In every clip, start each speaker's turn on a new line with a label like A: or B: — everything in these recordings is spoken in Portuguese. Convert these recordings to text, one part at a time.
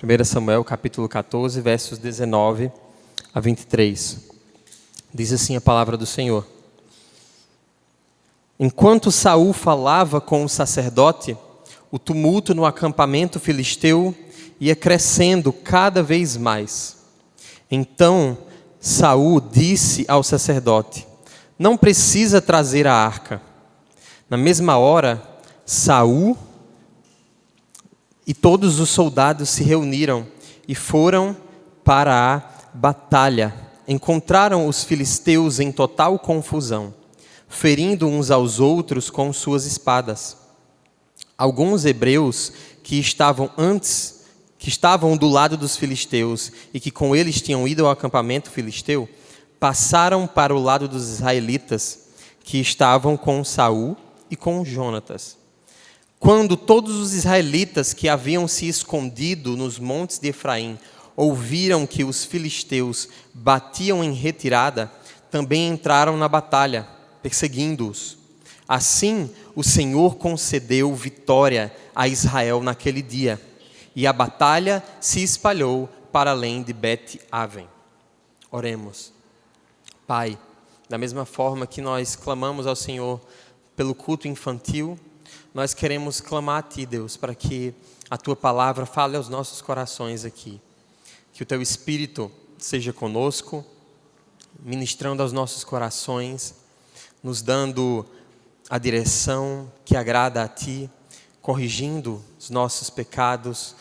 A: 1 Samuel, capítulo 14, versos 19 a 23. Diz assim a palavra do Senhor. Enquanto Saul falava com o sacerdote, o tumulto no acampamento filisteu ia crescendo cada vez mais. Então Saul disse ao sacerdote: não precisa trazer a arca. Na mesma hora, Saul e todos os soldados se reuniram e foram para a batalha. Encontraram os filisteus em total confusão, ferindo uns aos outros com suas espadas. Alguns hebreus que estavam do lado dos filisteus e que com eles tinham ido ao acampamento filisteu, passaram para o lado dos israelitas que estavam com Saul e com Jonatas. Quando todos os israelitas que haviam se escondido nos montes de Efraim ouviram que os filisteus batiam em retirada, também entraram na batalha, perseguindo-os. Assim, o Senhor concedeu vitória a Israel naquele dia, e a batalha se espalhou para além de Bet-Aven. Oremos. Pai, da mesma forma que nós clamamos ao Senhor pelo culto infantil, nós queremos clamar a Ti, Deus, para que a Tua palavra fale aos nossos corações aqui. Que o Teu Espírito seja conosco, ministrando aos nossos corações, nos dando a direção que agrada a Ti, corrigindo os nossos pecados,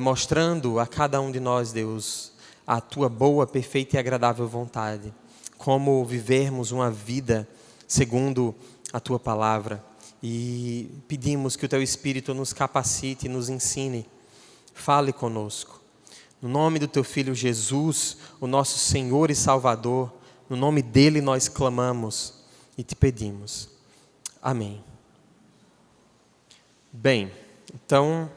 A: mostrando a cada um de nós, Deus, a Tua boa, perfeita e agradável vontade. Como vivermos uma vida segundo a Tua palavra. E pedimos que o Teu Espírito nos capacite e nos ensine. Fale conosco. No nome do Teu Filho Jesus, o nosso Senhor e Salvador, no nome dEle nós clamamos e Te pedimos. Amém. Bem, então,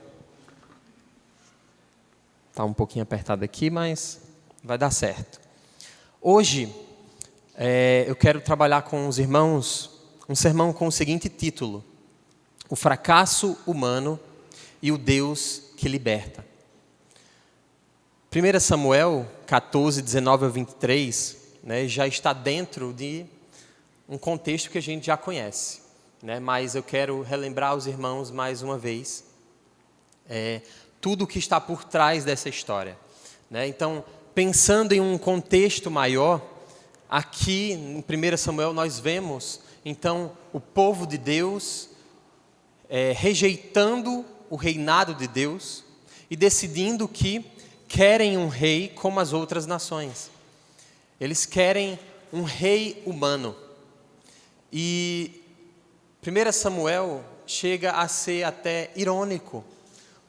A: está um pouquinho apertado aqui, mas vai dar certo. Hoje, eu quero trabalhar com os irmãos um sermão com o seguinte título: O fracasso humano e o Deus que liberta. 1 Samuel 14, 19 a 23, já está dentro de um contexto que a gente já conhece, mas eu quero relembrar aos irmãos mais uma vez tudo o que está por trás dessa história. Então, pensando em um contexto maior, aqui em 1 Samuel nós vemos então o povo de Deus rejeitando o reinado de Deus e decidindo que querem um rei como as outras nações. Eles querem um rei humano. E 1 Samuel chega a ser até irônico,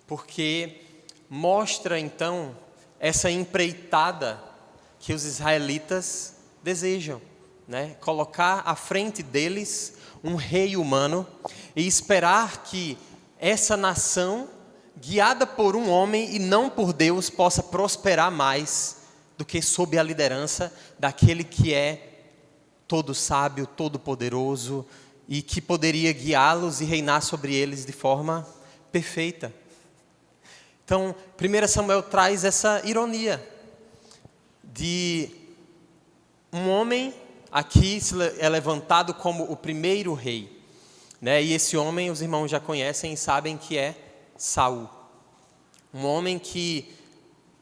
A: porque mostra então essa empreitada que os israelitas desejam. Colocar à frente deles um rei humano e esperar que essa nação, guiada por um homem e não por Deus, possa prosperar mais do que sob a liderança daquele que é todo sábio, todo poderoso e que poderia guiá-los e reinar sobre eles de forma perfeita. Então, 1 Samuel traz essa ironia de um homem aqui é levantado como o primeiro rei, e esse homem os irmãos já conhecem e sabem que é Saul. Um homem que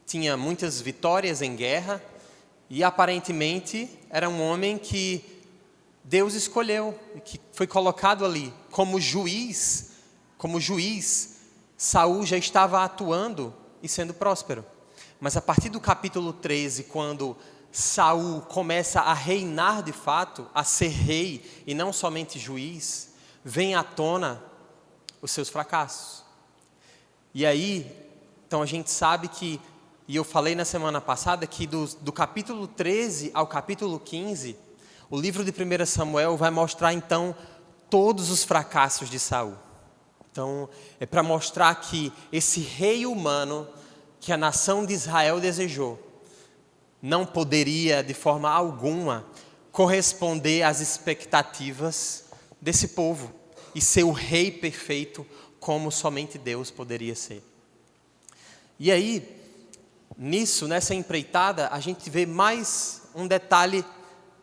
A: tinha muitas vitórias em guerra e aparentemente era um homem que Deus escolheu, que foi colocado ali como juiz. Saul já estava atuando e sendo próspero. Mas a partir do capítulo 13, quando Saul começa a reinar de fato, a ser rei e não somente juiz, vem à tona os seus fracassos. E aí, então a gente sabe que, e eu falei na semana passada, que do capítulo 13 ao capítulo 15, o livro de 1 Samuel vai mostrar então todos os fracassos de Saul. Então, é para mostrar que esse rei humano que a nação de Israel desejou, não poderia de forma alguma corresponder às expectativas desse povo e ser o rei perfeito como somente Deus poderia ser. E aí, nessa empreitada, a gente vê mais um detalhe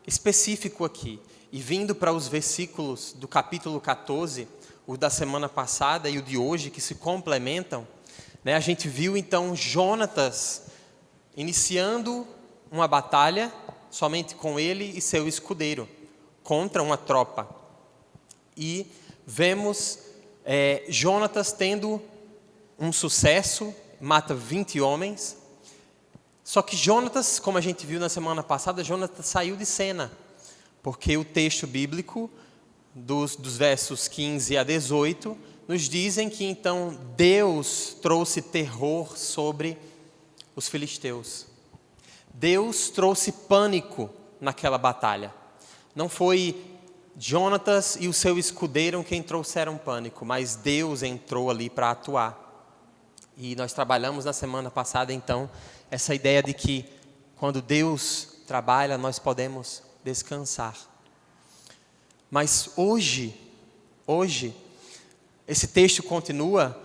A: específico aqui. E vindo para os versículos do capítulo 14, o da semana passada e o de hoje, que se complementam, a gente viu então Jonatas iniciando uma batalha somente com ele e seu escudeiro, contra uma tropa. E vemos Jonatas tendo um sucesso, mata 20 homens. Só que Jonatas, como a gente viu na semana passada, Jonatas saiu de cena, porque o texto bíblico, dos versos 15 a 18, nos dizem que então Deus trouxe terror sobre os filisteus. Deus trouxe pânico naquela batalha. Não foi Jonatas e o seu escudeiro quem trouxeram pânico, mas Deus entrou ali para atuar. E nós trabalhamos na semana passada, então, essa ideia de que quando Deus trabalha, nós podemos descansar. Mas hoje, esse texto continua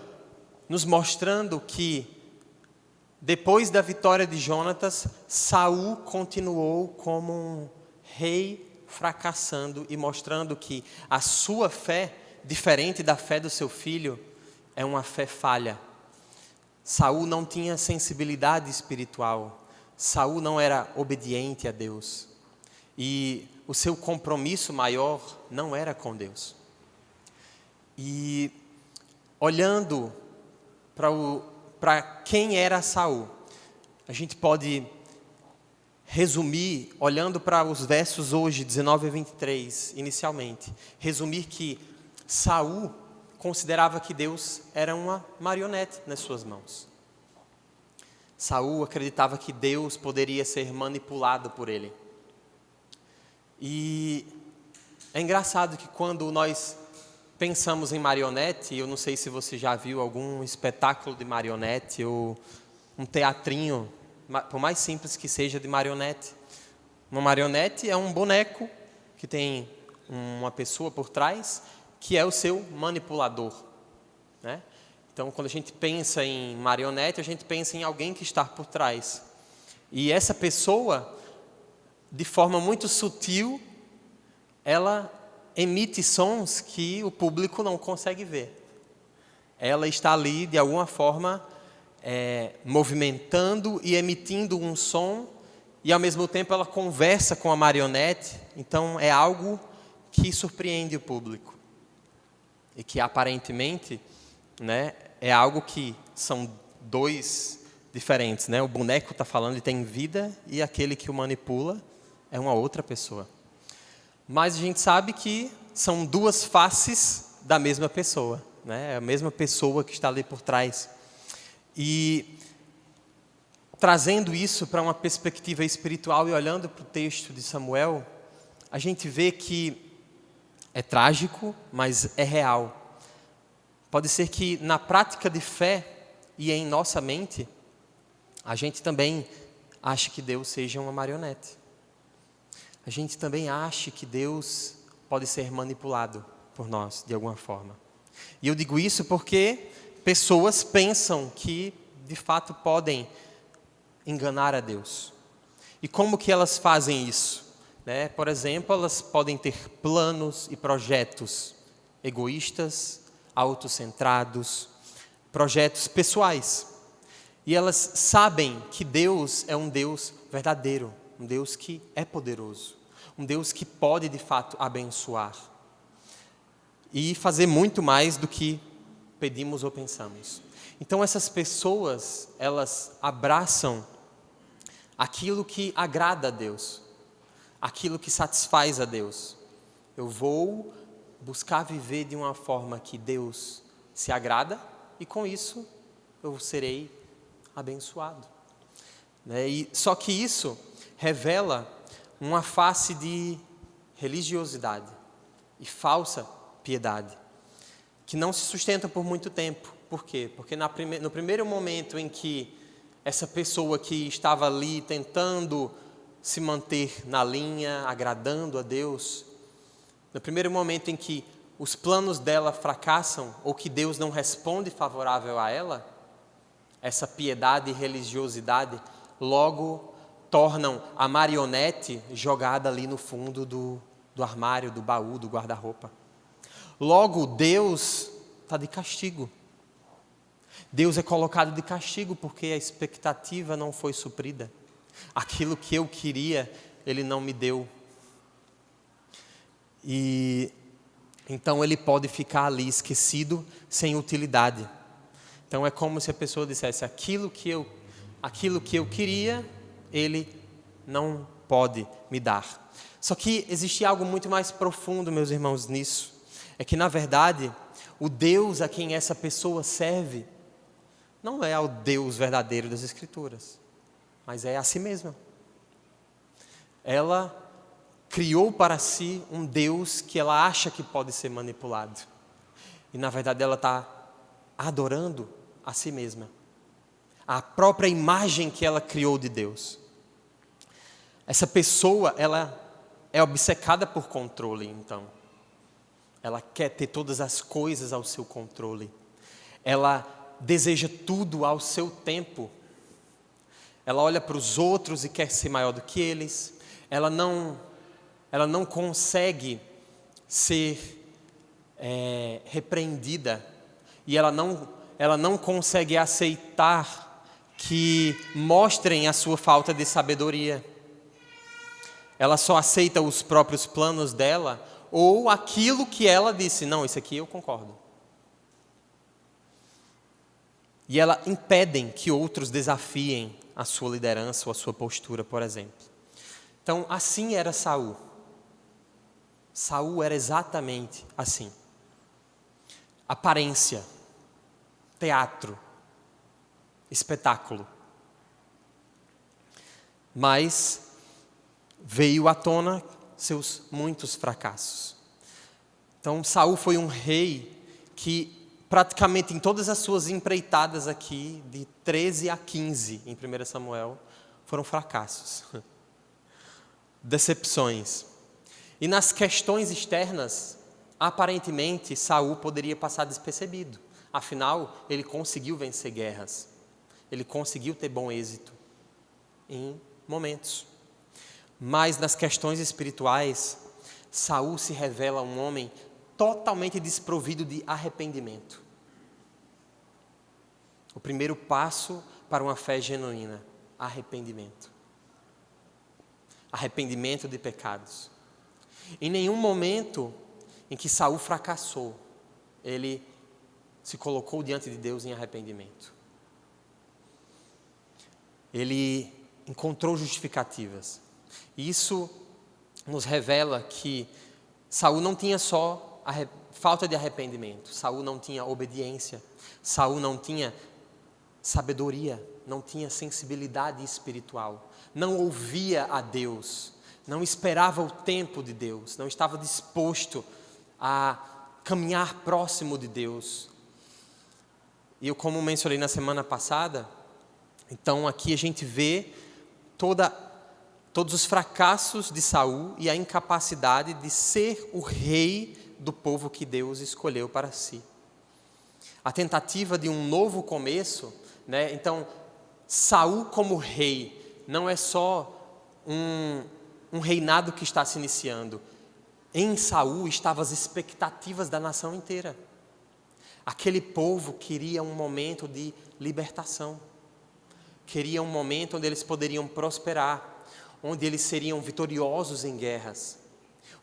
A: nos mostrando que, depois da vitória de Jonatas, Saul continuou como um rei fracassando e mostrando que a sua fé, diferente da fé do seu filho, é uma fé falha. Saul não tinha sensibilidade espiritual. Saul não era obediente a Deus. E o seu compromisso maior não era com Deus. E olhando para quem era Saul, a gente pode resumir, olhando para os versos hoje, 19 a 23, inicialmente, resumir que Saul considerava que Deus era uma marionete nas suas mãos. Saul acreditava que Deus poderia ser manipulado por ele. E é engraçado que quando nós pensamos em marionete, eu não sei se você já viu algum espetáculo de marionete ou um teatrinho, por mais simples que seja, de marionete. Uma marionete é um boneco que tem uma pessoa por trás, que é o seu manipulador, né? Então, quando a gente pensa em marionete, a gente pensa em alguém que está por trás. E essa pessoa, de forma muito sutil, ela emite sons que o público não consegue ver. Ela está ali, de alguma forma, movimentando e emitindo um som, e ao mesmo tempo ela conversa com a marionete. Então, é algo que surpreende o público. E que aparentemente, é algo que são dois diferentes, O boneco está falando e tem vida, e aquele que o manipula é uma outra pessoa. Mas a gente sabe que são duas faces da mesma pessoa, É a mesma pessoa que está ali por trás. E trazendo isso para uma perspectiva espiritual e olhando para o texto de Samuel, a gente vê que é trágico, mas é real. Pode ser que na prática de fé e em nossa mente, a gente também ache que Deus seja uma marionete. A gente também ache que Deus pode ser manipulado por nós, de alguma forma. E eu digo isso porque pessoas pensam que, de fato, podem enganar a Deus. E como que elas fazem isso? Por exemplo, elas podem ter planos e projetos egoístas, autocentrados, projetos pessoais. E elas sabem que Deus é um Deus verdadeiro, um Deus que é poderoso, um Deus que pode, de fato, abençoar e fazer muito mais do que pedimos ou pensamos. Então, essas pessoas, elas abraçam aquilo que agrada a Deus, aquilo que satisfaz a Deus. Eu vou buscar viver de uma forma que Deus se agrada, e com isso eu serei abençoado. Só que isso revela uma face de religiosidade e falsa piedade, que não se sustenta por muito tempo. Por quê? Porque no primeiro momento em que essa pessoa que estava ali tentando se manter na linha, agradando a Deus, no primeiro momento em que os planos dela fracassam, ou que Deus não responde favorável a ela, essa piedade e religiosidade, logo tornam a marionete jogada ali no fundo do armário, do baú, do guarda-roupa. Logo, Deus está de castigo. Deus é colocado de castigo porque a expectativa não foi suprida. Aquilo que eu queria, Ele não me deu. E então Ele pode ficar ali esquecido, sem utilidade. Então é como se a pessoa dissesse, aquilo que eu queria, Ele não pode me dar. Só que existe algo muito mais profundo, meus irmãos, nisso. É que, na verdade, o Deus a quem essa pessoa serve não é ao Deus verdadeiro das Escrituras, mas é a si mesma. Ela criou para si um Deus que ela acha que pode ser manipulado. E, na verdade, ela está adorando a si mesma, a própria imagem que ela criou de Deus. Essa pessoa, ela é obcecada por controle, então. Ela quer ter todas as coisas ao seu controle. Ela deseja tudo ao seu tempo. Ela olha para os outros e quer ser maior do que eles. Ela não consegue ser repreendida. E ela não consegue aceitar que mostrem a sua falta de sabedoria. Ela só aceita os próprios planos dela ou aquilo que ela disse, não, isso aqui eu concordo. E ela impedem que outros desafiem a sua liderança ou a sua postura, por exemplo. Então, assim era Saul. Saul era exatamente assim. Aparência, teatro, espetáculo. Mas veio à tona seus muitos fracassos. Então, Saul foi um rei que praticamente em todas as suas empreitadas aqui, de 13 a 15 em 1 Samuel, foram fracassos, decepções. E nas questões externas, aparentemente, Saul poderia passar despercebido. Afinal, ele conseguiu vencer guerras. Ele conseguiu ter bom êxito em momentos. Mas nas questões espirituais, Saul se revela um homem totalmente desprovido de arrependimento. O primeiro passo para uma fé genuína, arrependimento. Arrependimento de pecados. Em nenhum momento em que Saul fracassou, ele se colocou diante de Deus em arrependimento. Ele encontrou justificativas. E isso nos revela que Saul não tinha só falta de arrependimento, Saul não tinha obediência, Saul não tinha sabedoria, não tinha sensibilidade espiritual, não ouvia a Deus, não esperava o tempo de Deus, não estava disposto a caminhar próximo de Deus. E eu, como mencionei na semana passada, então aqui a gente vê todos os fracassos de Saul e a incapacidade de ser o rei do povo que Deus escolheu para si. A tentativa de um novo começo, né? Então, Saul como rei não é só um reinado que está se iniciando. Em Saul estavam as expectativas da nação inteira. Aquele povo queria um momento de libertação. Queria um momento onde eles poderiam prosperar, onde eles seriam vitoriosos em guerras,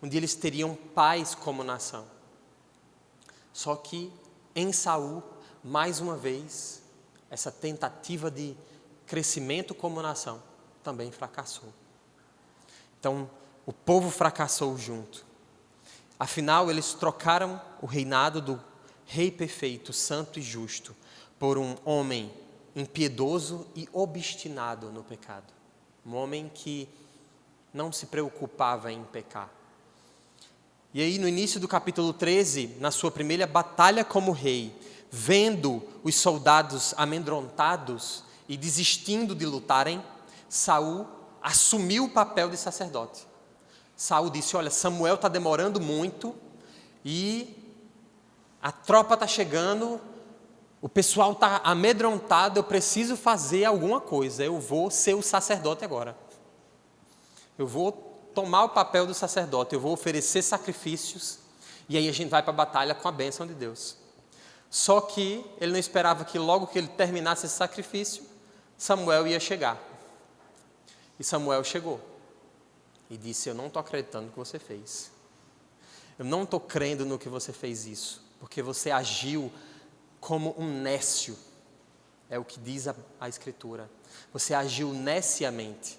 A: onde eles teriam paz como nação. Só que em Saul, mais uma vez, essa tentativa de crescimento como nação também fracassou. Então, o povo fracassou junto. Afinal, eles trocaram o reinado do rei perfeito, santo e justo, por um homem impiedoso e obstinado no pecado. Um homem que não se preocupava em pecar. E aí, no início do capítulo 13, na sua primeira batalha como rei, vendo os soldados amedrontados e desistindo de lutarem, Saul assumiu o papel de sacerdote. Saul disse, olha, Samuel está demorando muito e a tropa está chegando O pessoal está amedrontado, eu preciso fazer alguma coisa, eu vou ser o sacerdote agora. Eu vou tomar o papel do sacerdote, eu vou oferecer sacrifícios, e aí a gente vai para a batalha com a bênção de Deus. Só que ele não esperava que logo que ele terminasse esse sacrifício, Samuel ia chegar. E Samuel chegou e disse: eu não estou acreditando no que você fez. Eu não estou crendo no que você fez isso, porque você agiu como um nécio. É o que diz a Escritura. Você agiu neciamente.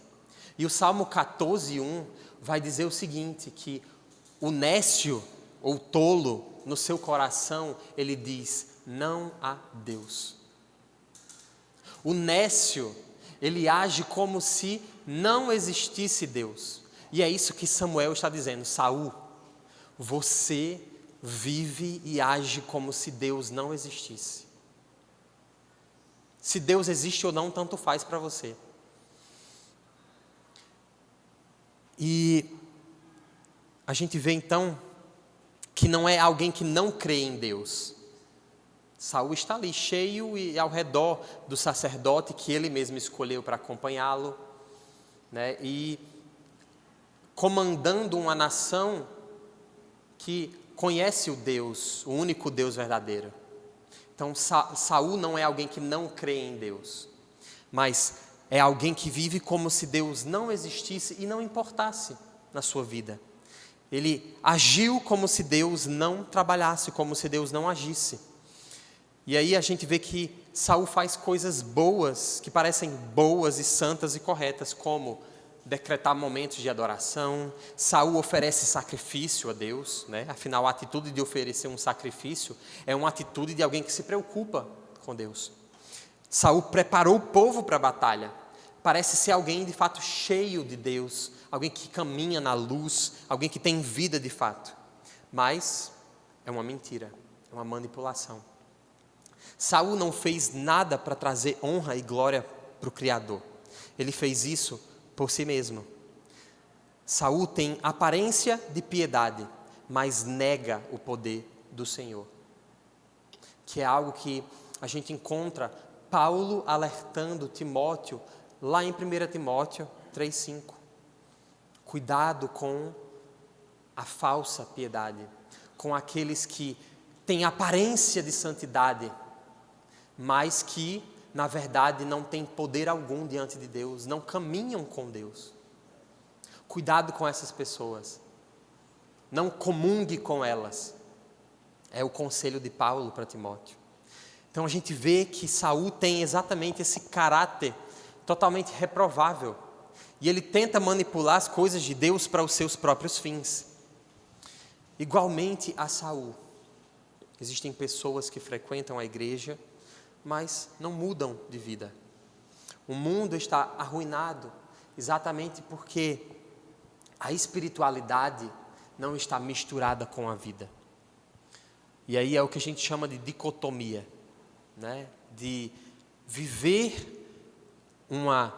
A: E o Salmo 14:1 vai dizer o seguinte, que o nécio ou tolo no seu coração, ele diz: não há Deus. O nécio, ele age como se não existisse Deus. E é isso que Samuel está dizendo: Saul, você vive e age como se Deus não existisse. Se Deus existe ou não, tanto faz para você. E a gente vê então que não é alguém que não crê em Deus. Saul está ali cheio e ao redor do sacerdote que ele mesmo escolheu para acompanhá-lo, né? E comandando uma nação que conhece o Deus, o único Deus verdadeiro. Então Saul não é alguém que não crê em Deus, mas é alguém que vive como se Deus não existisse e não importasse na sua vida. Ele agiu como se Deus não trabalhasse, como se Deus não agisse. E aí a gente vê que Saul faz coisas boas, que parecem boas e santas e corretas, como decretar momentos de adoração. Saul oferece sacrifício a Deus, né? Afinal, a atitude de oferecer um sacrifício é uma atitude de alguém que se preocupa com Deus. Saul preparou o povo para a batalha. Parece ser alguém de fato cheio de Deus, alguém que caminha na luz, alguém que tem vida de fato. Mas é uma mentira, é uma manipulação. Saul não fez nada para trazer honra e glória para o Criador. Ele fez isso por si mesmo. Saul tem aparência de piedade, mas nega o poder do Senhor. Que é algo que a gente encontra Paulo alertando Timóteo, lá em 1 Timóteo 3,5. Cuidado com a falsa piedade, com aqueles que têm aparência de santidade, mas que, na verdade, não têm poder algum diante de Deus, não caminham com Deus. Cuidado com essas pessoas. Não comungue com elas. É o conselho de Paulo para Timóteo. Então a gente vê que Saul tem exatamente esse caráter totalmente reprovável. E ele tenta manipular as coisas de Deus para os seus próprios fins. Igualmente a Saul. Existem pessoas que frequentam a igreja, mas não mudam de vida. O mundo está arruinado exatamente porque a espiritualidade não está misturada com a vida. E aí é o que a gente chama de dicotomia, né? De viver uma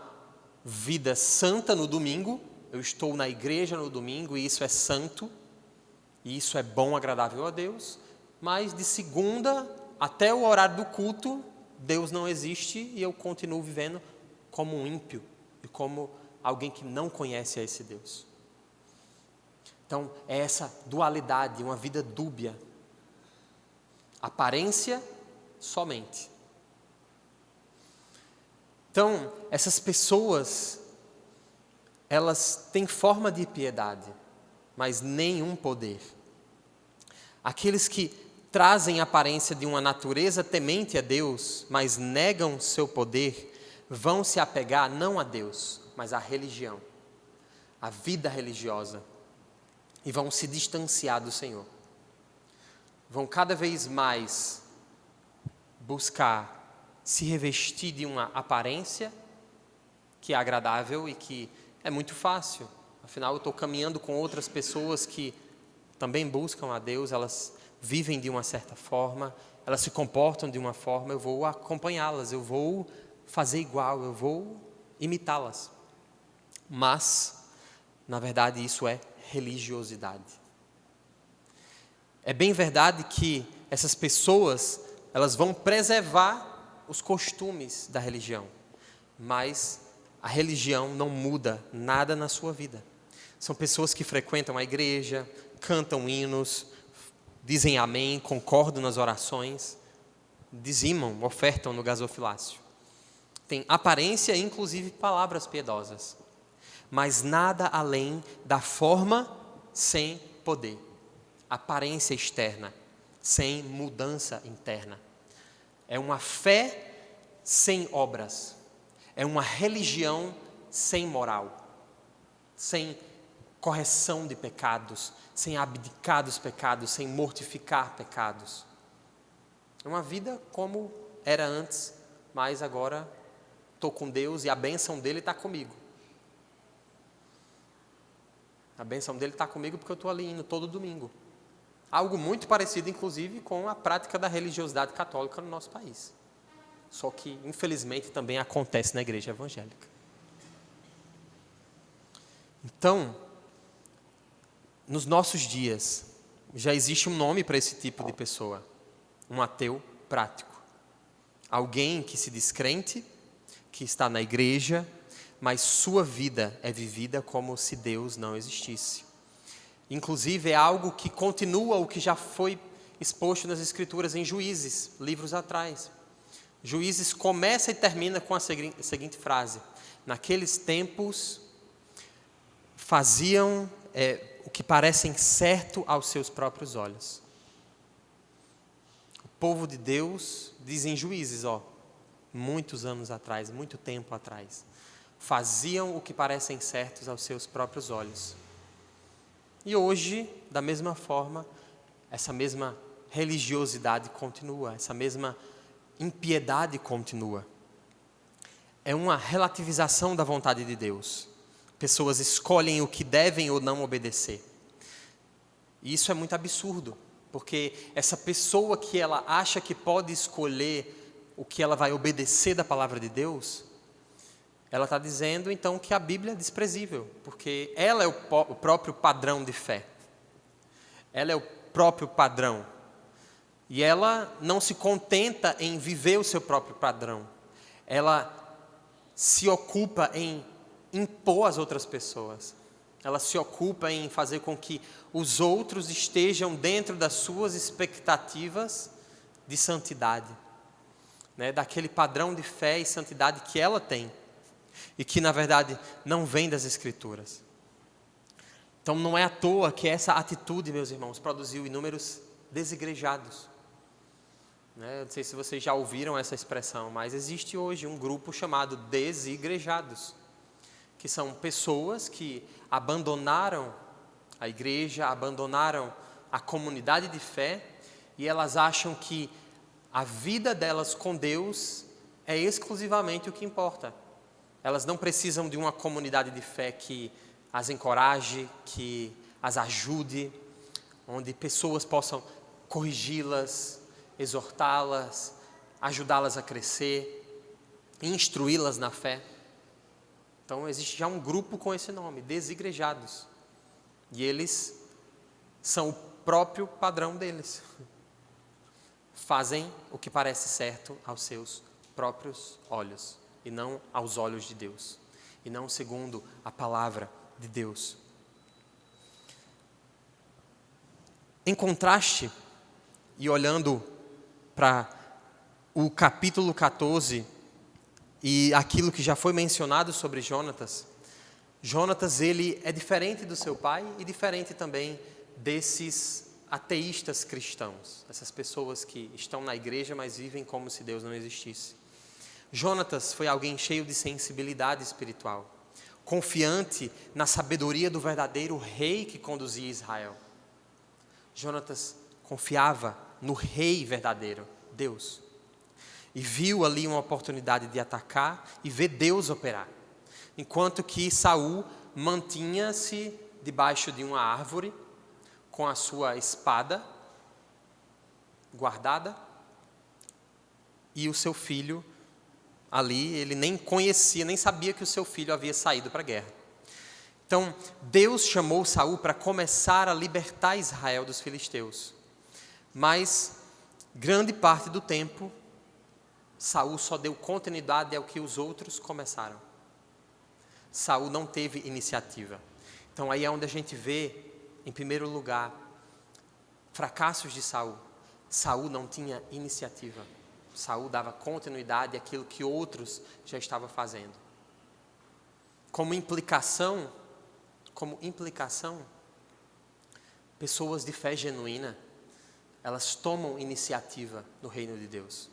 A: vida santa no domingo. Eu estou na igreja no domingo e isso é santo, e isso é bom, agradável a Deus, mas de segunda até o horário do culto, Deus não existe e eu continuo vivendo como um ímpio e como alguém que não conhece a esse Deus. Então, é essa dualidade, uma vida dúbia. Aparência somente. Então, essas pessoas, elas têm forma de piedade, mas nenhum poder. Aqueles que trazem a aparência de uma natureza temente a Deus, mas negam seu poder, vão se apegar não a Deus, mas à religião, à vida religiosa, e vão se distanciar do Senhor. Vão cada vez mais buscar se revestir de uma aparência que é agradável e que é muito fácil. Afinal, eu estou caminhando com outras pessoas que também buscam a Deus, elas vivem de uma certa forma, elas se comportam de uma forma, eu vou acompanhá-las, eu vou fazer igual, eu vou imitá-las. Mas, na verdade, isso é religiosidade. É bem verdade que essas pessoas elas vão preservar os costumes da religião, mas a religião não muda nada na sua vida. São pessoas que frequentam a igreja, cantam hinos, dizem amém, concordam nas orações, dizimam, ofertam no gasofilácio. Tem aparência e inclusive palavras piedosas, mas nada além da forma sem poder. Aparência externa, sem mudança interna. É uma fé sem obras. É uma religião sem moral, sem correção de pecados, sem abdicar dos pecados, sem mortificar pecados. É uma vida como era antes, mas agora estou com Deus e a bênção dele está comigo. A bênção dele está comigo porque eu estou ali indo todo domingo. Algo muito parecido, inclusive, com a prática da religiosidade católica no nosso país. Só que, infelizmente, também acontece na igreja evangélica. Então, nos nossos dias, já existe um nome para esse tipo de pessoa. Um ateu prático. Alguém que se diz crente, que está na igreja, mas sua vida é vivida como se Deus não existisse. Inclusive, é algo que continua o que já foi exposto nas Escrituras em Juízes, livros atrás. Juízes começa e termina com a seguinte frase: naqueles tempos faziam o que parecem certo aos seus próprios olhos. O povo de Deus, diz em Juízes, muitos anos atrás, muito tempo atrás, faziam o que parecem certos aos seus próprios olhos. E hoje, da mesma forma, essa mesma religiosidade continua, essa mesma impiedade continua. É uma relativização da vontade de Deus. Pessoas escolhem o que devem ou não obedecer. E isso é muito absurdo, porque essa pessoa que ela acha que pode escolher o que ela vai obedecer da palavra de Deus, ela está dizendo então que a Bíblia é desprezível, porque ela é o próprio padrão de fé. Ela é o próprio padrão. E ela não se contenta em viver o seu próprio padrão. Ela se ocupa em impor às outras pessoas. Ela se ocupa em fazer com que os outros estejam dentro das suas expectativas de santidade, né? Daquele padrão de fé e santidade que ela tem. E que, na verdade, não vem das Escrituras. Então, não é à toa que essa atitude, meus irmãos, produziu inúmeros desigrejados. Não sei se vocês já ouviram essa expressão, mas existe hoje um grupo chamado desigrejados, que são pessoas que abandonaram a igreja, abandonaram a comunidade de fé, e elas acham que a vida delas com Deus é exclusivamente o que importa. Elas não precisam de uma comunidade de fé que as encoraje, que as ajude, onde pessoas possam corrigi-las, exortá-las, ajudá-las a crescer, instruí-las na fé. Então existe já um grupo com esse nome, desigrejados. E eles são o próprio padrão deles. Fazem o que parece certo aos seus próprios olhos, e não aos olhos de Deus, e não segundo a palavra de Deus. Em contraste, e olhando para o capítulo 14 e aquilo que já foi mencionado sobre Jonatas, ele é diferente do seu pai e diferente também desses ateístas cristãos, essas pessoas que estão na igreja, mas vivem como se Deus não existisse. Jonatas foi alguém cheio de sensibilidade espiritual, confiante na sabedoria do verdadeiro rei que conduzia Israel. Jonatas confiava no rei verdadeiro, Deus, e viu ali uma oportunidade de atacar e ver Deus operar, enquanto que Saul mantinha-se debaixo de uma árvore com a sua espada guardada, e o seu filho ali, ele nem conhecia, nem sabia que o seu filho havia saído para a guerra. Então, Deus chamou Saul para começar a libertar Israel dos filisteus. Mas grande parte do tempo, Saul só deu continuidade ao que os outros começaram. Saul não teve iniciativa. Então aí é onde a gente vê, em primeiro lugar, fracassos de Saul. Saul não tinha iniciativa. Saul dava continuidade àquilo que outros já estavam fazendo. Como implicação, pessoas de fé genuína, elas tomam iniciativa no reino de Deus.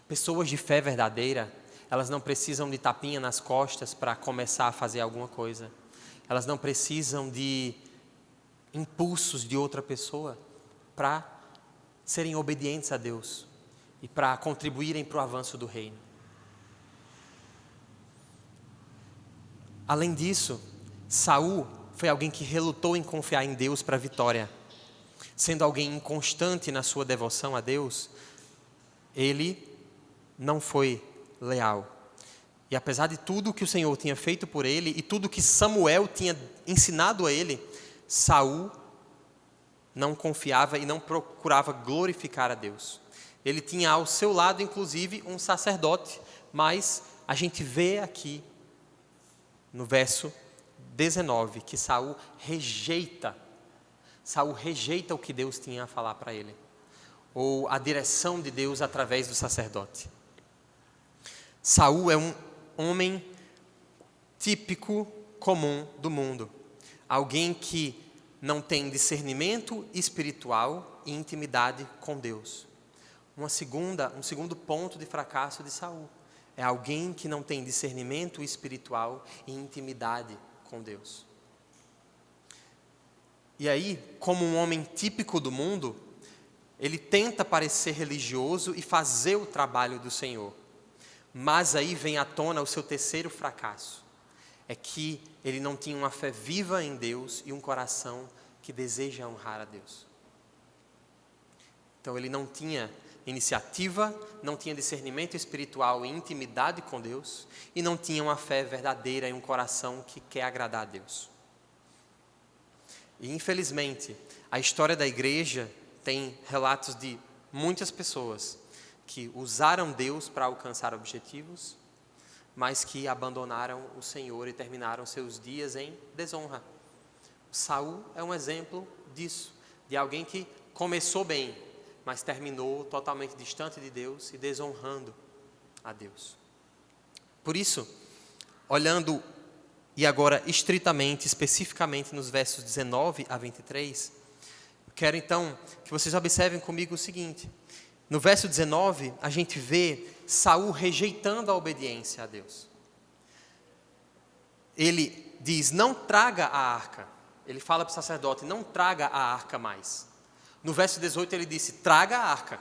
A: Pessoas de fé verdadeira, elas não precisam de tapinha nas costas para começar a fazer alguma coisa. Elas não precisam de impulsos de outra pessoa para serem obedientes a Deus e para contribuírem para o avanço do reino. Além disso, Saul foi alguém que relutou em confiar em Deus para a vitória. Sendo alguém inconstante na sua devoção a Deus, ele não foi leal. E apesar de tudo que o Senhor tinha feito por ele e tudo que Samuel tinha ensinado a ele, Saul não confiava e não procurava glorificar a Deus. Ele tinha ao seu lado, inclusive, um sacerdote, mas a gente vê aqui, no verso 19, que Saul rejeita o que Deus tinha a falar para ele, ou a direção de Deus através do sacerdote. Saul é um homem típico, comum do mundo. Alguém que não tem discernimento espiritual e intimidade com Deus. Um segundo ponto de fracasso de Saul. É alguém que não tem discernimento espiritual e intimidade com Deus. E aí, como um homem típico do mundo, ele tenta parecer religioso e fazer o trabalho do Senhor. Mas aí vem à tona o seu terceiro fracasso. É que ele não tinha uma fé viva em Deus e um coração que deseja honrar a Deus. Então ele não tinha iniciativa, não tinha discernimento espiritual e intimidade com Deus, e não tinha uma fé verdadeira e um coração que quer agradar a Deus. E infelizmente, a história da igreja tem relatos de muitas pessoas que usaram Deus para alcançar objetivos, mas que abandonaram o Senhor e terminaram seus dias em desonra. Saul é um exemplo disso, de alguém que começou bem, mas terminou totalmente distante de Deus e desonrando a Deus. Por isso, olhando e agora estritamente, especificamente nos versos 19 a 23, quero então que vocês observem comigo o seguinte. No verso 19, a gente vê Saul rejeitando a obediência a Deus. Ele diz, não traga a arca. Ele fala para o sacerdote, não traga a arca mais. No verso 18 ele disse, traga a arca,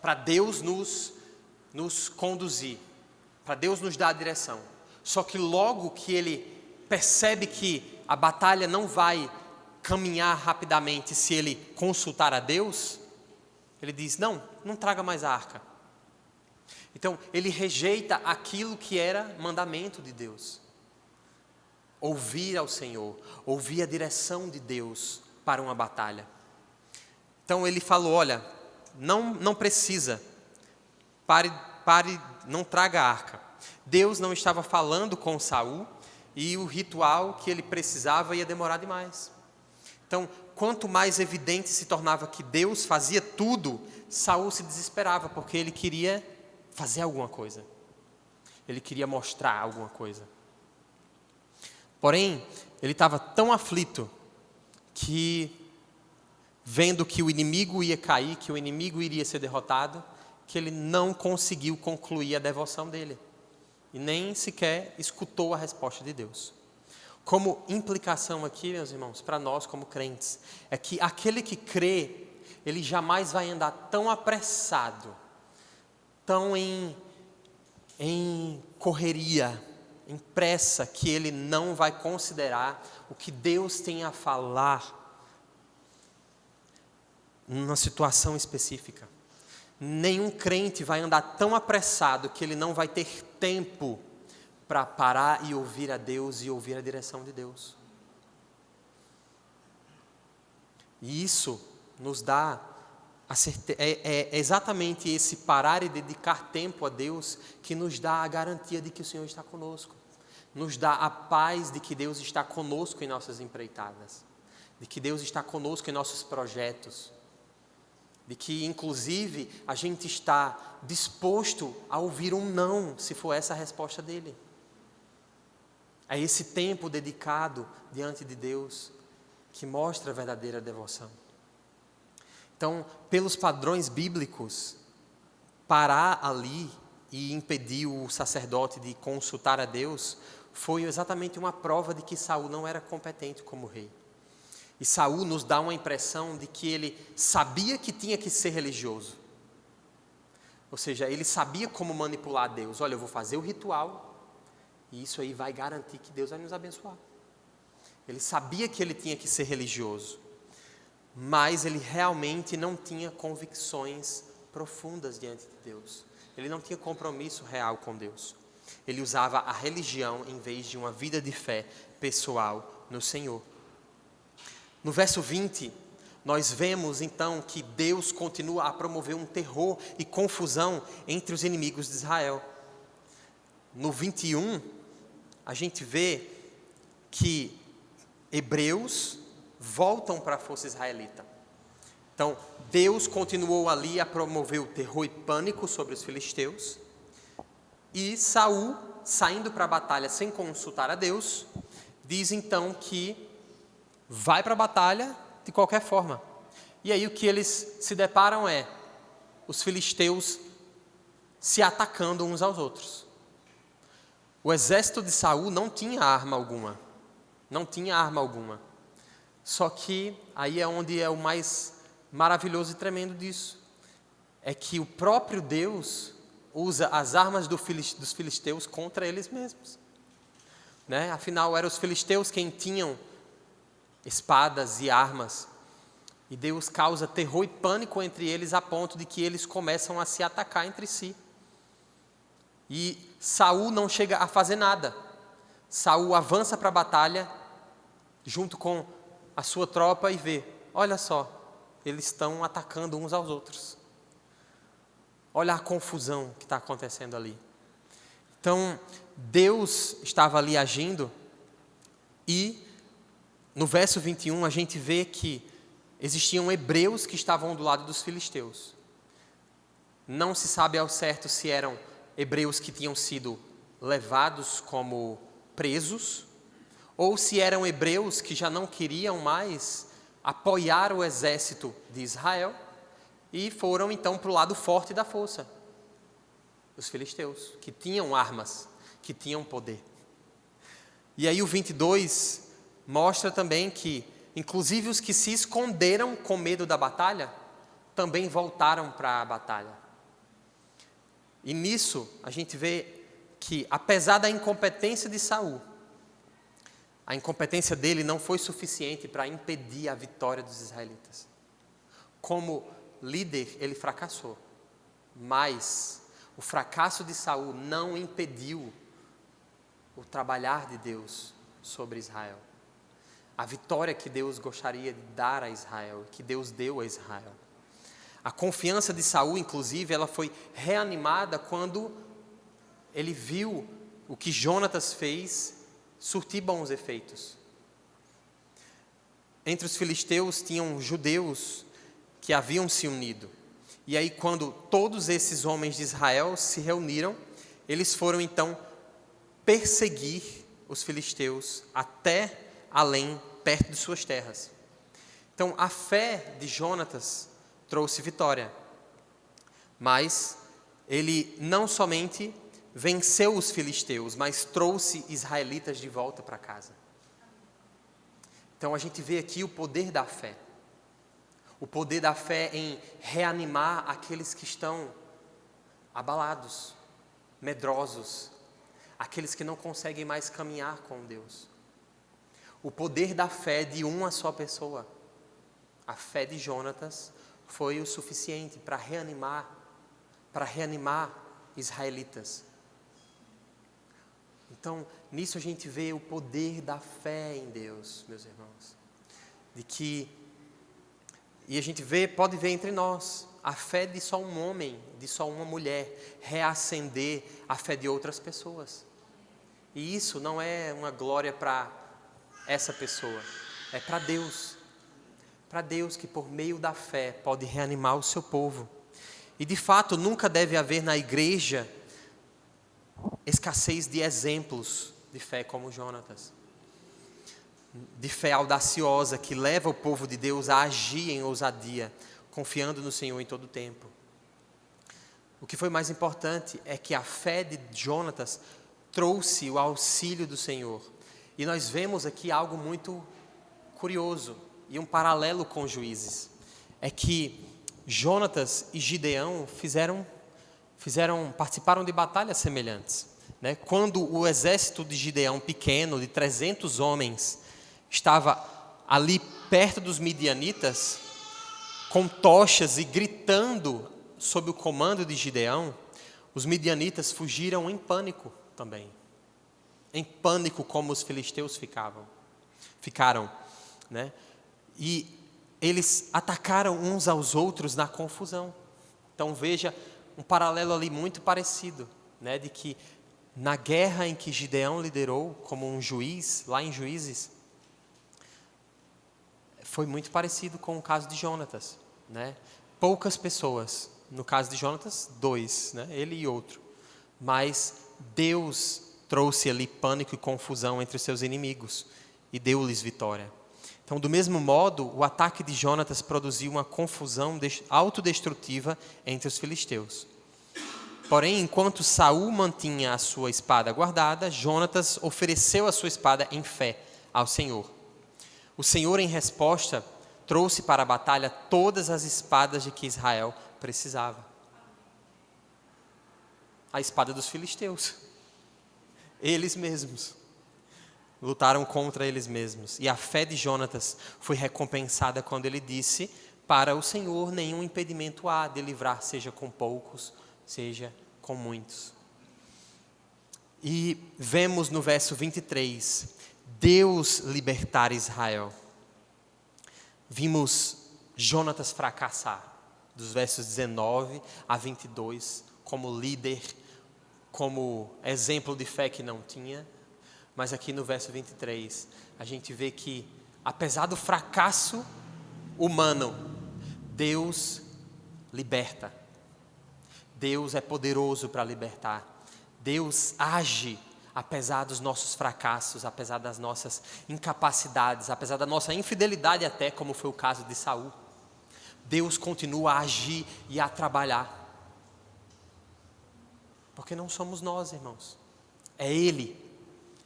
A: para Deus nos conduzir, para Deus nos dar a direção. Só que logo que ele percebe que a batalha não vai caminhar rapidamente se ele consultar a Deus, ele diz, não traga mais a arca. Então, ele rejeita aquilo que era mandamento de Deus. Ouvir ao Senhor, ouvir a direção de Deus para uma batalha. Então, ele falou, olha, não precisa, pare, não traga a arca. Deus não estava falando com Saul e o ritual que ele precisava ia demorar demais. Então, quanto mais evidente se tornava que Deus fazia tudo, Saul se desesperava, porque ele queria fazer alguma coisa. Ele queria mostrar alguma coisa. Porém, ele estava tão aflito que, vendo que o inimigo ia cair, que o inimigo iria ser derrotado, que ele não conseguiu concluir a devoção dele. E nem sequer escutou a resposta de Deus. Como implicação aqui, meus irmãos, para nós como crentes, é que aquele que crê, ele jamais vai andar tão apressado, tão em correria, em pressa, que ele não vai considerar o que Deus tem a falar numa situação específica. Nenhum crente vai andar tão apressado que ele não vai ter tempo para parar e ouvir a Deus e ouvir a direção de Deus. E isso nos dá É exatamente esse parar e dedicar tempo a Deus que nos dá a garantia de que o Senhor está conosco. Nos dá a paz de que Deus está conosco em nossas empreitadas, de que Deus está conosco em nossos projetos, de que inclusive a gente está disposto a ouvir um não, se for essa a resposta dele. É esse tempo dedicado diante de Deus que mostra a verdadeira devoção. Então, pelos padrões bíblicos, parar ali e impedir o sacerdote de consultar a Deus foi exatamente uma prova de que Saul não era competente como rei. E Saul nos dá uma impressão de que ele sabia que tinha que ser religioso. Ou seja, ele sabia como manipular Deus. Olha, eu vou fazer o ritual e isso aí vai garantir que Deus vai nos abençoar. Ele sabia que ele tinha que ser religioso, mas ele realmente não tinha convicções profundas diante de Deus. Ele não tinha compromisso real com Deus. Ele usava a religião em vez de uma vida de fé pessoal no Senhor. No verso 20, nós vemos então que Deus continua a promover um terror e confusão entre os inimigos de Israel. No 21, a gente vê que hebreus voltam para a força israelita. Então, Deus continuou ali a promover o terror e pânico sobre os filisteus. E Saul, saindo para a batalha sem consultar a Deus, diz então que vai para a batalha de qualquer forma. E aí o que eles se deparam é os filisteus se atacando uns aos outros. O exército de Saul não tinha arma alguma. Não tinha arma alguma. Só que aí é onde é o mais maravilhoso e tremendo disso. É que o próprio Deus usa as armas dos filisteus contra eles mesmos. Né? Afinal, eram os filisteus quem tinham espadas e armas. E Deus causa terror e pânico entre eles a ponto de que eles começam a se atacar entre si. E Saul não chega a fazer nada. Saul avança para a batalha junto com a sua tropa e vê, olha só, eles estão atacando uns aos outros. Olha a confusão que está acontecendo ali. Então, Deus estava ali agindo e no verso 21 a gente vê que existiam hebreus que estavam do lado dos filisteus. Não se sabe ao certo se eram hebreus que tinham sido levados como presos ou se eram hebreus que já não queriam mais apoiar o exército de Israel e foram então para o lado forte da força, os filisteus, que tinham armas, que tinham poder. E aí o 22 mostra também que, inclusive os que se esconderam com medo da batalha, também voltaram para a batalha. E nisso a gente vê que, apesar da incompetência de Saul, a incompetência dele não foi suficiente para impedir a vitória dos israelitas. Como líder, ele fracassou, mas o fracasso de Saul não impediu o trabalhar de Deus sobre Israel. A vitória que Deus gostaria de dar a Israel, que Deus deu a Israel. A confiança de Saul, inclusive, ela foi reanimada quando ele viu o que Jonatas fez surtir bons efeitos. Entre os filisteus tinham judeus que haviam se unido. E aí, quando todos esses homens de Israel se reuniram, eles foram então perseguir os filisteus até além, perto de suas terras. Então, a fé de Jonatas trouxe vitória, mas ele não somente venceu os filisteus, mas trouxe israelitas de volta para casa. Então a gente vê aqui o poder da fé. O poder da fé em reanimar aqueles que estão abalados, medrosos, aqueles que não conseguem mais caminhar com Deus. O poder da fé de uma só pessoa. A fé de Jonatas foi o suficiente para reanimar israelitas. Então, nisso a gente vê o poder da fé em Deus, meus irmãos. De que E a gente pode ver entre nós a fé de só um homem, de só uma mulher, reacender a fé de outras pessoas. E isso não é uma glória para essa pessoa, é para Deus. Para Deus que por meio da fé pode reanimar o seu povo. E de fato nunca deve haver na igreja escassez de exemplos de fé como Jonatas. De fé audaciosa que leva o povo de Deus a agir em ousadia, confiando no Senhor em todo o tempo. O que foi mais importante é que a fé de Jonatas trouxe o auxílio do Senhor. E nós vemos aqui algo muito curioso e um paralelo com Juízes. É que Jonatas e Gideão participaram de batalhas semelhantes. Né? Quando o exército de Gideão, pequeno, de 300 homens, estava ali perto dos midianitas, com tochas e gritando sob o comando de Gideão, os midianitas fugiram em pânico também. Em pânico como os filisteus ficaram. Né? E eles atacaram uns aos outros na confusão. Então veja um paralelo ali muito parecido, né? De que na guerra em que Gideão liderou como um juiz, lá em Juízes, foi muito parecido com o caso de Jonatas, né? Poucas pessoas, no caso de Jonatas, 2, né? Ele e outro, mas Deus trouxe ali pânico e confusão entre os seus inimigos e deu-lhes vitória. Então, do mesmo modo, o ataque de Jonatas produziu uma confusão autodestrutiva entre os filisteus. Porém, enquanto Saul mantinha a sua espada guardada, Jonatas ofereceu a sua espada em fé ao Senhor. O Senhor, em resposta, trouxe para a batalha todas as espadas de que Israel precisava. A espada dos filisteus. Eles mesmos lutaram contra eles mesmos. E a fé de Jonatas foi recompensada quando ele disse: para o Senhor nenhum impedimento há de livrar, seja com poucos, seja com muitos. E vemos no verso 23, Deus libertar Israel. Vimos Jonatas fracassar, dos versos 19 a 22, como líder, como exemplo de fé que não tinha. Mas aqui no verso 23, a gente vê que, apesar do fracasso humano, Deus liberta. Deus é poderoso para libertar. Deus age apesar dos nossos fracassos, apesar das nossas incapacidades, apesar da nossa infidelidade até, como foi o caso de Saul. Deus continua a agir e a trabalhar. Porque não somos nós, irmãos. É Ele.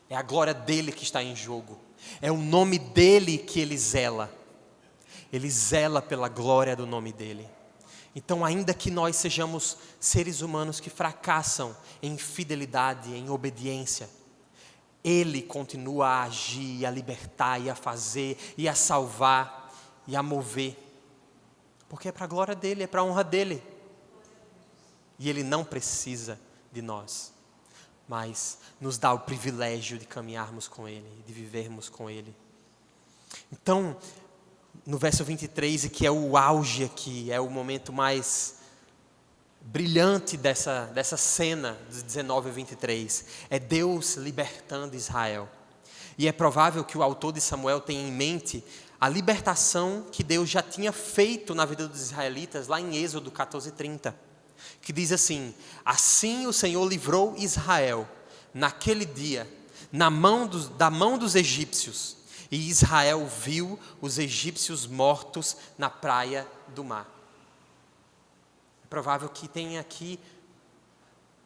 A: É a glória dEle que está em jogo. É o nome dEle que Ele zela. Ele zela pela glória do nome dEle. Então, ainda que nós sejamos seres humanos que fracassam em fidelidade, em obediência, Ele continua a agir, a libertar, e a fazer, e a salvar, e a mover. Porque é para a glória dEle, é para a honra dEle. E Ele não precisa de nós, mas nos dá o privilégio de caminharmos com Ele, de vivermos com Ele. Então, no verso 23, e que é o auge aqui, é o momento mais brilhante dessa cena, de 19 a 23, é Deus libertando Israel. E é provável que o autor de Samuel tenha em mente a libertação que Deus já tinha feito na vida dos israelitas, lá em Êxodo 14:30, que diz assim: assim o Senhor livrou Israel naquele dia da mão dos egípcios, e Israel viu os egípcios mortos na praia do mar. É provável que tenha aqui,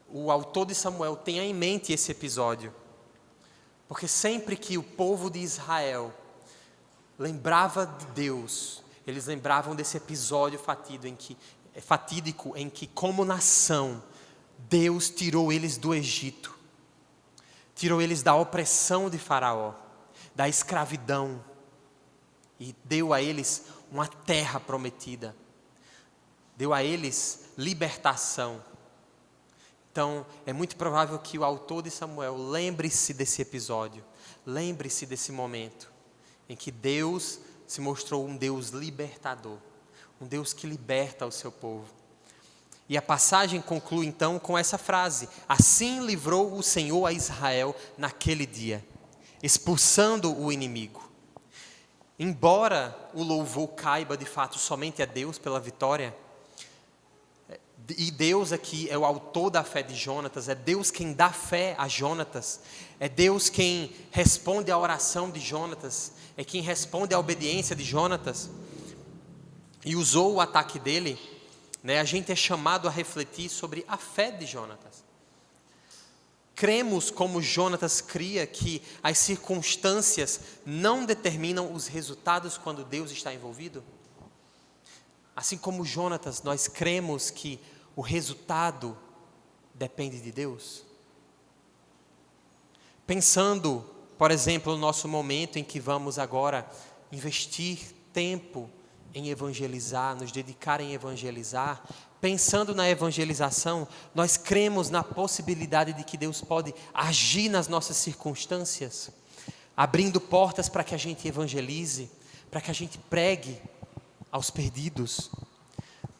A: o autor de Samuel tenha em mente esse episódio, porque sempre que o povo de Israel lembrava de Deus, eles lembravam desse episódio fatídico em que, como nação, Deus tirou eles do Egito, tirou eles da opressão de Faraó, da escravidão, e deu a eles uma terra prometida, deu a eles libertação. Então, é muito provável que o autor de Samuel lembre-se desse episódio, lembre-se desse momento, em que Deus se mostrou um Deus libertador, um Deus que liberta o seu povo. E a passagem conclui então com essa frase: assim livrou o Senhor a Israel naquele dia, expulsando o inimigo. Embora o louvor caiba de fato somente a Deus pela vitória, e Deus aqui é o autor da fé de Jonatas, é Deus quem dá fé a Jonatas, é Deus quem responde à oração de Jonatas, é quem responde à obediência de Jonatas, e usou o ataque dele, a gente é chamado a refletir sobre a fé de Jonatas. Cremos como Jonatas cria que as circunstâncias não determinam os resultados quando Deus está envolvido? Assim como Jonatas, nós cremos que o resultado depende de Deus? Pensando, por exemplo, no nosso momento em que vamos agora investir tempo em evangelizar, nos dedicar em evangelizar, pensando na evangelização, nós cremos na possibilidade de que Deus pode agir nas nossas circunstâncias, abrindo portas para que a gente evangelize, para que a gente pregue aos perdidos,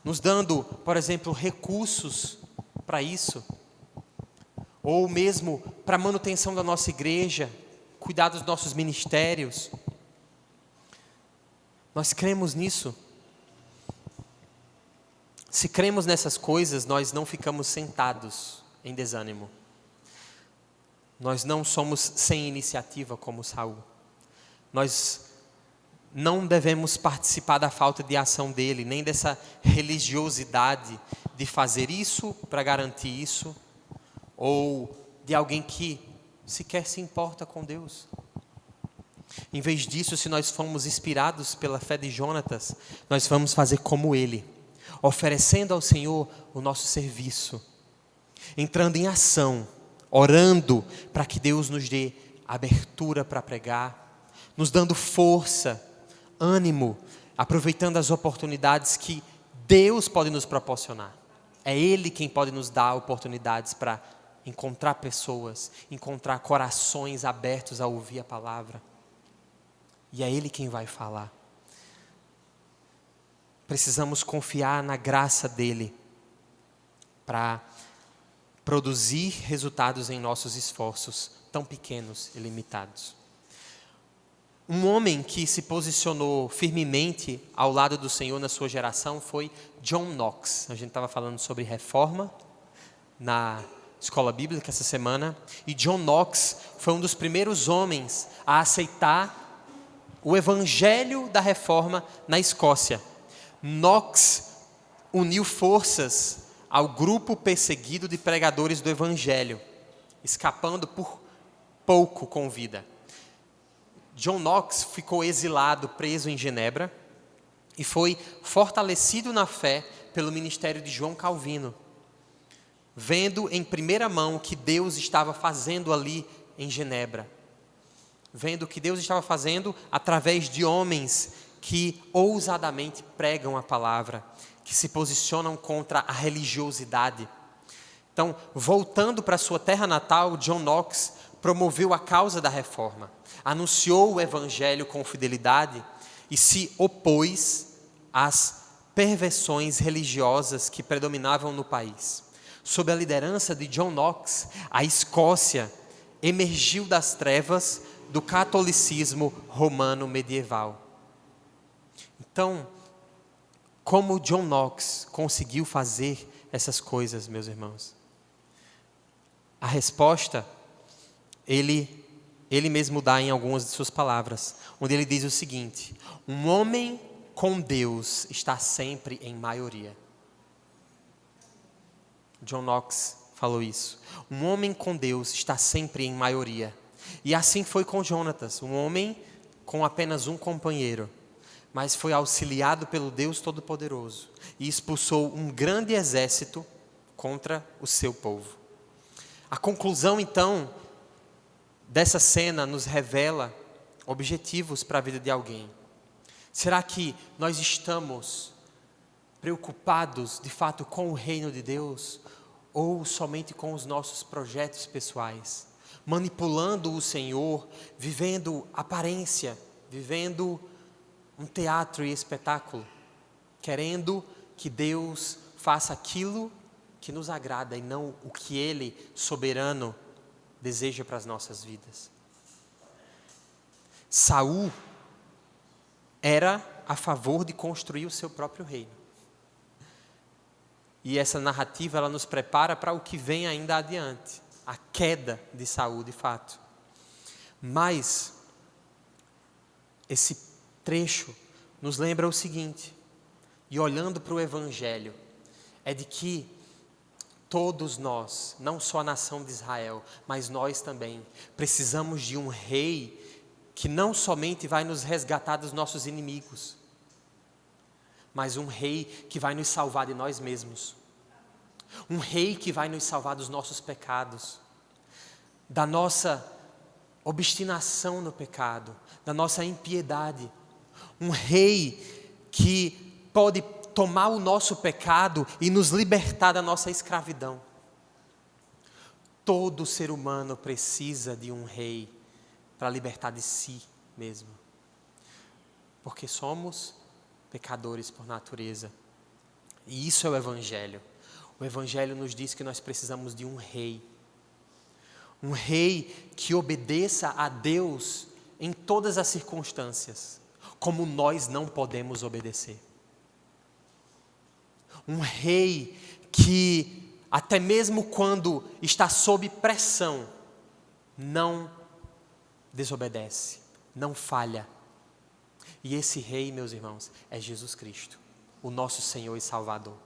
A: nos dando, por exemplo, recursos para isso, ou mesmo para a manutenção da nossa igreja, cuidar dos nossos ministérios. Nós cremos nisso. Se cremos nessas coisas, nós não ficamos sentados em desânimo. Nós não somos sem iniciativa como Saul. Nós não devemos participar da falta de ação dele, nem dessa religiosidade de fazer isso para garantir isso, ou de alguém que sequer se importa com Deus. Em vez disso, se nós formos inspirados pela fé de Jonatas, nós vamos fazer como ele, oferecendo ao Senhor o nosso serviço, entrando em ação, orando para que Deus nos dê abertura para pregar, nos dando força, ânimo, aproveitando as oportunidades que Deus pode nos proporcionar. É Ele quem pode nos dar oportunidades para encontrar pessoas, encontrar corações abertos a ouvir a palavra. E é Ele quem vai falar. Precisamos confiar na graça dEle para produzir resultados em nossos esforços tão pequenos e limitados. Um homem que se posicionou firmemente ao lado do Senhor na sua geração foi John Knox. A gente estava falando sobre reforma na escola bíblica essa semana. E John Knox foi um dos primeiros homens a aceitar o evangelho da reforma na Escócia. Knox uniu forças ao grupo perseguido de pregadores do evangelho, escapando por pouco com vida. John Knox ficou exilado, preso em Genebra, e foi fortalecido na fé pelo ministério de João Calvino, vendo em primeira mão o que Deus estava fazendo ali em Genebra, vendo o que Deus estava fazendo através de homens que ousadamente pregam a palavra, que se posicionam contra a religiosidade. Então, voltando para sua terra natal, John Knox promoveu a causa da reforma, anunciou o evangelho com fidelidade e se opôs às perversões religiosas que predominavam no país. Sob a liderança de John Knox, a Escócia emergiu das trevas do catolicismo romano medieval. Então, como John Knox conseguiu fazer essas coisas, meus irmãos? A resposta, ele mesmo dá em algumas de suas palavras, onde ele diz o seguinte: um homem com Deus está sempre em maioria. John Knox falou isso. Um homem com Deus está sempre em maioria. E assim foi com Jonatas, um homem com apenas um companheiro, mas foi auxiliado pelo Deus Todo-Poderoso e expulsou um grande exército contra o seu povo. A conclusão, então, dessa cena nos revela objetivos para a vida de alguém. Será que nós estamos preocupados, de fato, com o reino de Deus ou somente com os nossos projetos pessoais? Manipulando o Senhor, vivendo aparência, vivendo um teatro e espetáculo? querendo que Deus faça aquilo que nos agrada e não o que Ele, soberano, deseja para as nossas vidas. Saul era a favor de construir o seu próprio reino. E essa narrativa ela nos prepara para o que vem ainda adiante, a queda de Saul, de fato. Mas esse trecho nos lembra o seguinte, e olhando para o Evangelho, é de que todos nós, não só a nação de Israel, mas nós também, precisamos de um rei que não somente vai nos resgatar dos nossos inimigos, mas um rei que vai nos salvar de nós mesmos. Um rei que vai nos salvar dos nossos pecados, da nossa obstinação no pecado, da nossa impiedade. Um rei que pode tomar o nosso pecado e nos libertar da nossa escravidão. Todo ser humano precisa de um rei para libertar de si mesmo. Porque somos pecadores por natureza. E isso é o Evangelho. O Evangelho nos diz que nós precisamos de um rei. Um rei que obedeça a Deus em todas as circunstâncias, como nós não podemos obedecer. Um rei que, até mesmo quando está sob pressão, não desobedece, não falha. E esse rei, meus irmãos, é Jesus Cristo, o nosso Senhor e Salvador.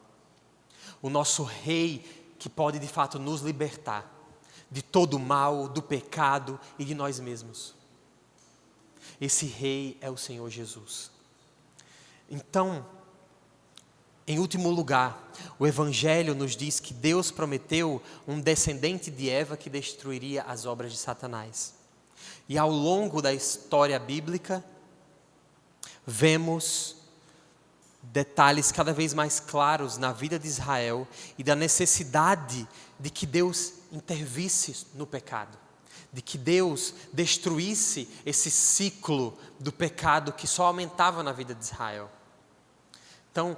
A: O nosso rei que pode de fato nos libertar de todo o mal, do pecado e de nós mesmos. Esse rei é o Senhor Jesus. Então, em último lugar, o Evangelho nos diz que Deus prometeu um descendente de Eva que destruiria as obras de Satanás. E ao longo da história bíblica, vemos detalhes cada vez mais claros na vida de Israel e da necessidade de que Deus intervisse no pecado, de que Deus destruísse esse ciclo do pecado que só aumentava na vida de Israel. Então,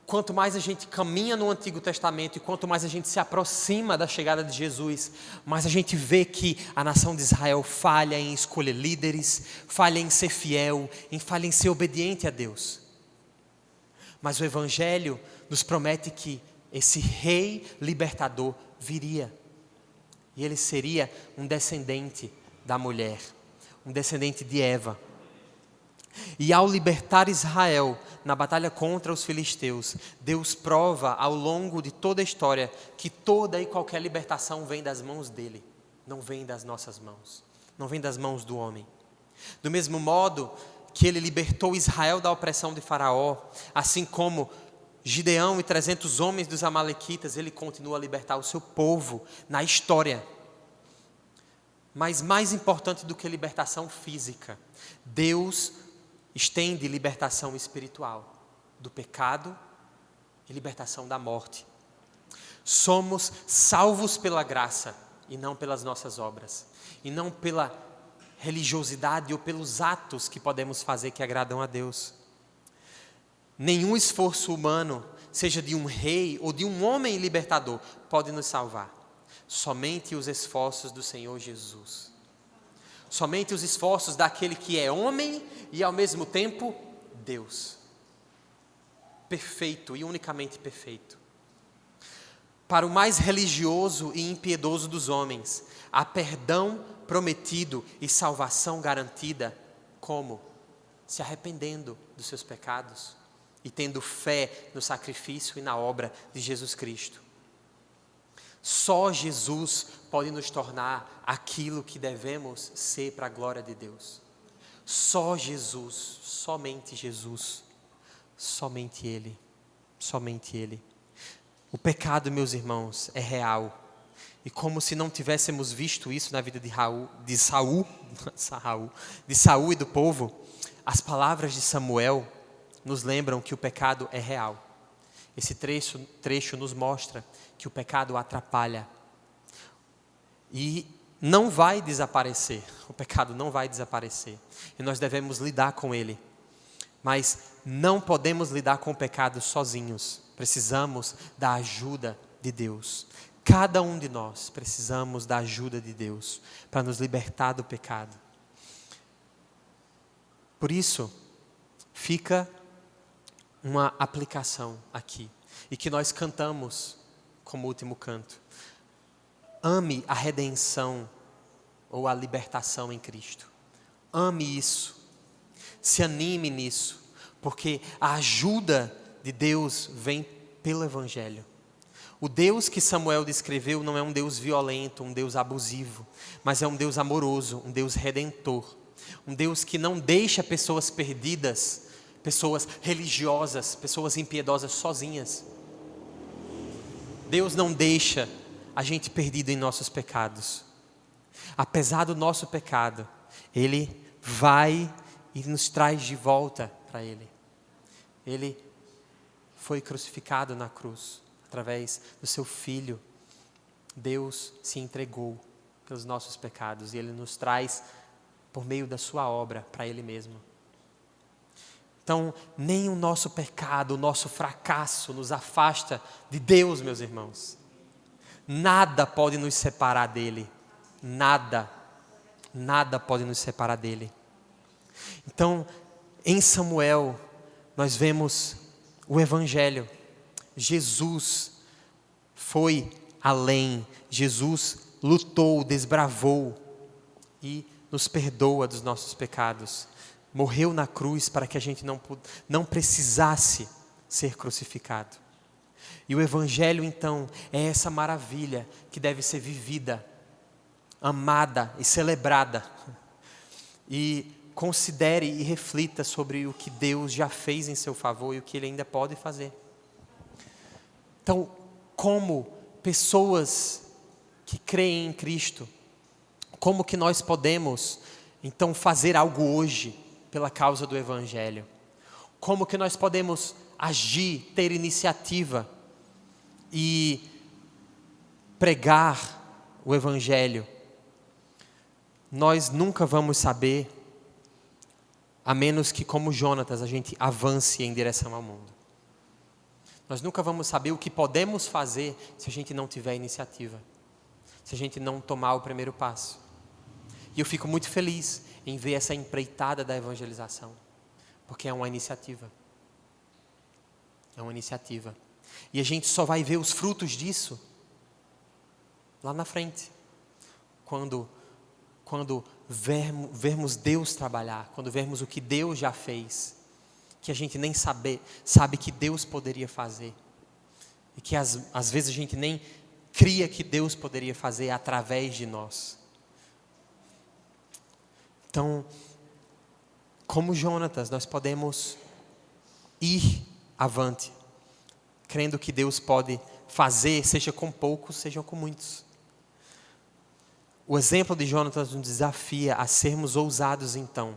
A: quanto mais a gente caminha no Antigo Testamento e quanto mais a gente se aproxima da chegada de Jesus, mais a gente vê que a nação de Israel falha em escolher líderes, falha em ser fiel, falha em ser obediente a Deus. Mas o Evangelho nos promete que esse rei libertador viria. E ele seria um descendente da mulher, um descendente de Eva. E ao libertar Israel na batalha contra os filisteus, Deus prova ao longo de toda a história que toda e qualquer libertação vem das mãos dele, não vem das nossas mãos, não vem das mãos do homem. Do mesmo modo que ele libertou Israel da opressão de Faraó, assim como Gideão e 300 homens dos amalequitas, ele continua a libertar o seu povo na história. Mas mais importante do que libertação física, Deus estende libertação espiritual do pecado e libertação da morte. Somos salvos pela graça e não pelas nossas obras, e não pela religiosidade ou pelos atos que podemos fazer que agradam a Deus. Nenhum esforço humano, seja de um rei ou de um homem libertador, pode nos salvar. Somente os esforços do Senhor Jesus. Somente os esforços daquele que é homem e ao mesmo tempo Deus. Perfeito e unicamente perfeito. Para o mais religioso e impiedoso dos homens, há perdão prometido e salvação garantida. Como? Se arrependendo dos seus pecados e tendo fé no sacrifício e na obra de Jesus Cristo. Só Jesus pode nos tornar aquilo que devemos ser para a glória de Deus. Só Jesus, somente Jesus, somente Ele, somente Ele. O pecado, meus irmãos, é real. E como se não tivéssemos visto isso na vida de Saul e do povo, as palavras de Samuel nos lembram que o pecado é real. Esse trecho nos mostra que o pecado atrapalha. E não vai desaparecer. O pecado não vai desaparecer. E nós devemos lidar com ele. Mas não podemos lidar com o pecado sozinhos. Precisamos da ajuda de Deus. Cada um de nós precisamos da ajuda de Deus para nos libertar do pecado. Por isso, fica uma aplicação aqui, e que nós cantamos como último canto. Ame a redenção ou a libertação em Cristo. Ame isso. Se anime nisso, porque a ajuda de Deus vem pelo Evangelho. O Deus que Samuel descreveu não é um Deus violento, um Deus abusivo, mas é um Deus amoroso, um Deus redentor. Um Deus que não deixa pessoas perdidas, pessoas religiosas, pessoas impiedosas sozinhas. Deus não deixa a gente perdido em nossos pecados. Apesar do nosso pecado, Ele vai e nos traz de volta para Ele. Ele foi crucificado na cruz, através do seu Filho. Deus se entregou pelos nossos pecados e Ele nos traz por meio da sua obra para Ele mesmo. Então, nem o nosso pecado, o nosso fracasso nos afasta de Deus, meus irmãos. Nada pode nos separar dEle. Nada pode nos separar dEle. Então, em Samuel, nós vemos o Evangelho. Jesus foi além. Jesus lutou, desbravou e nos perdoa dos nossos pecados. Morreu na cruz para que a gente não precisasse ser crucificado. E o Evangelho, então, é essa maravilha que deve ser vivida, amada e celebrada. E considere e reflita sobre o que Deus já fez em seu favor e o que Ele ainda pode fazer. Então, como pessoas que creem em Cristo, como que nós podemos, então, fazer algo hoje pela causa do Evangelho? Como que nós podemos agir, ter iniciativa e pregar o Evangelho? Nós nunca vamos saber, a menos que, como Jonatas, a gente avance em direção ao mundo. Nós nunca vamos saber o que podemos fazer se a gente não tiver iniciativa, se a gente não tomar o primeiro passo. E eu fico muito feliz em ver essa empreitada da evangelização, porque é uma iniciativa. É uma iniciativa. E a gente só vai ver os frutos disso lá na frente, quando vermos Deus trabalhar, quando vermos o que Deus já fez, que a gente nem sabe que Deus poderia fazer, e que às vezes a gente nem cria que Deus poderia fazer através de nós. Então, como Jonatas, nós podemos ir avante, crendo que Deus pode fazer, seja com poucos, seja com muitos. O exemplo de Jonatas nos desafia a sermos ousados, então,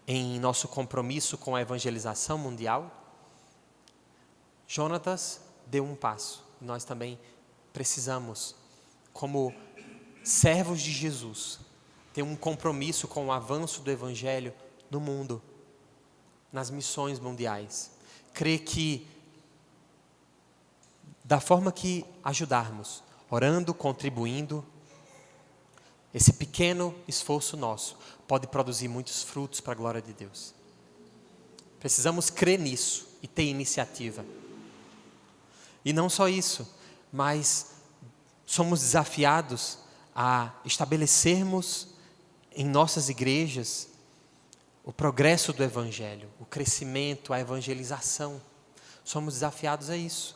A: em nosso compromisso com a evangelização mundial. Jonatas deu um passo. Nós também precisamos, como servos de Jesus, ter um compromisso com o avanço do Evangelho no mundo, nas missões mundiais. Crer que, da forma que ajudarmos, orando, contribuindo, esse pequeno esforço nosso pode produzir muitos frutos para a glória de Deus. Precisamos crer nisso e ter iniciativa. E não só isso, mas somos desafiados a estabelecermos em nossas igrejas o progresso do Evangelho, o crescimento, a evangelização. Somos desafiados a isso.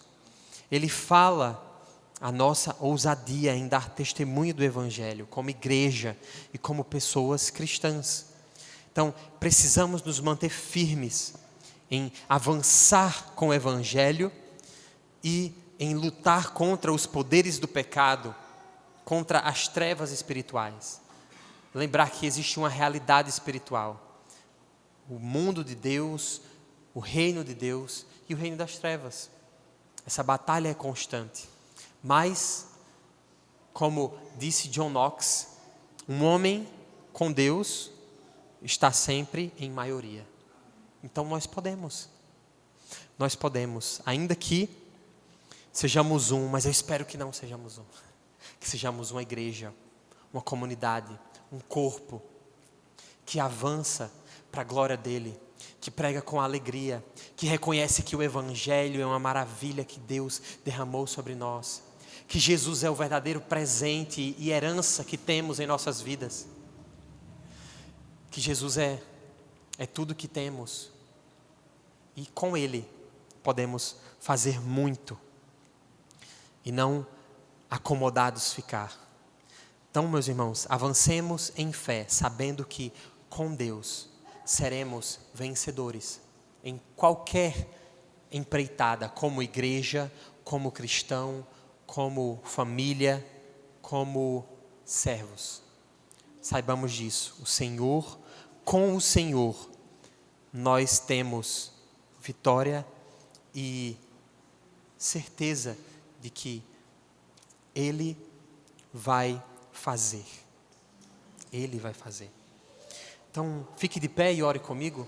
A: Ele fala a nossa ousadia em dar testemunho do Evangelho, como igreja e como pessoas cristãs. Então, precisamos nos manter firmes em avançar com o Evangelho e em lutar contra os poderes do pecado, contra as trevas espirituais. Lembrar que existe uma realidade espiritual. O mundo de Deus, o reino de Deus e o reino das trevas. Essa batalha é constante. Mas, como disse John Knox, um homem com Deus está sempre em maioria. Então nós podemos nós podemos, ainda que sejamos um, mas eu espero que não sejamos um, que sejamos uma igreja, uma comunidade, um corpo que avança para a glória dele, que prega com alegria, que reconhece que o Evangelho é uma maravilha que Deus derramou sobre nós, que Jesus é o verdadeiro presente e herança que temos em nossas vidas, que Jesus é tudo que temos, e com Ele podemos fazer muito, e não acomodados ficar. Então, meus irmãos, avancemos em fé, sabendo que com Deus seremos vencedores em qualquer empreitada, como igreja, como cristão, como família, como servos. Saibamos disso. Com o Senhor, nós temos vitória e certeza de que Ele vai fazer. Ele vai fazer. Então, fique de pé e ore comigo.